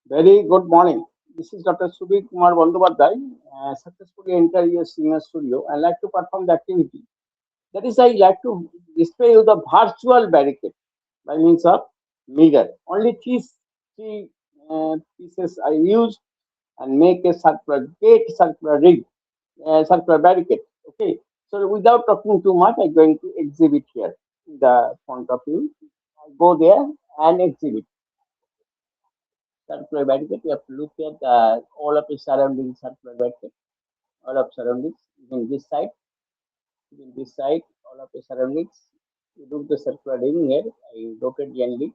Very good morning. This is Dr. Subir Kumar Bandyopadhyay, successfully enter your senior studio and like to perform the activity. That is, I like to display you the virtual barricade by means of mirror. Only three pieces I use and make a circular gate, circular rig, circular barricade. Okay. So without talking too much, I'm going to exhibit here in the front of you. I go there and exhibit. Circular barricade. You have to look at all of the surrounding circular barricade, all of surroundings, even this side, all of the surroundings. You do the circular ring here. I rotate gently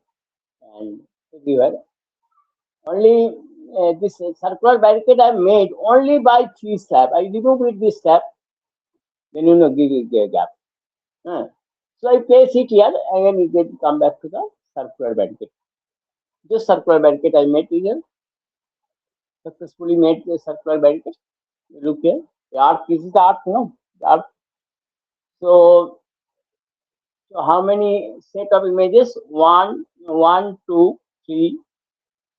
and everywhere. Only this circular barricade I made only by three slab. I remove with this slab, then give it a gap. Huh. So I place it here and then you get come back to the circular barricade. This circular barricade I made here, successfully made the circular barricade. Look here. The arc, this is the arc, no? The arc. So, so how many set of images? One, two, three.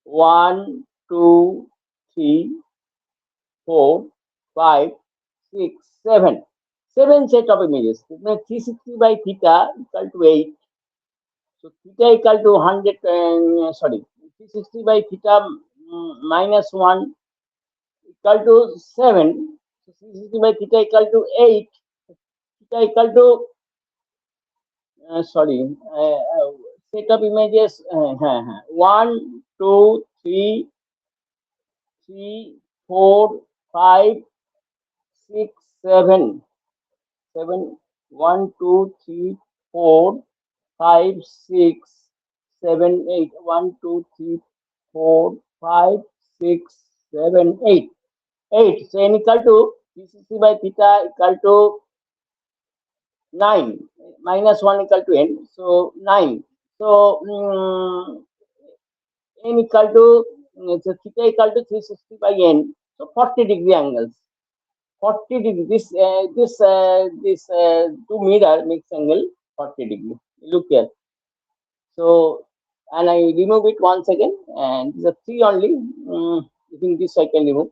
One, two, three, four, five, six, seven. Seven set of images. It means 360 by theta equal to 8. So theta equal to 100, sorry, 360 by theta minus 1 equal to 7. So 360 by theta equal to 8. Theta equal to sorry, set of images 1, 2, 3, 3, 4, 5, 6, 7, 7, 1, 2, 3, 4, 5, 6, 7, 8, 1, 2, 3, 4, 5, 6, 7, 8. 8. So n equal to 360 by theta equal to 9 minus 1 equal to n, so 9. So n equal to so theta equal to 360 by n, so 40-degree angles. 40 degree, this two mirror makes angle 40 degree. Look here. So and I remove it once again, and these are three only. I think this I can remove.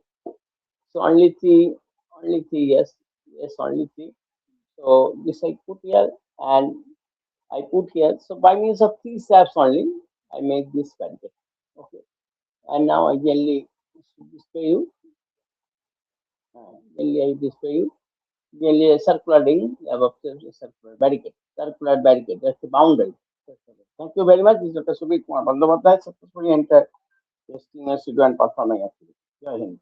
So only three, yes, only three. So this I put here and I put here. So by means of three slabs only, I make this pancake. Okay. And now I gently display you. Gently I display you. Gently a circular ring above the circular barricade. Circular barricade. That's the boundary. Thank you very much. This is Dr. Subir Kumar Bandyopadhyay, successfully enter testing a studio and performing activity. Jai Hind.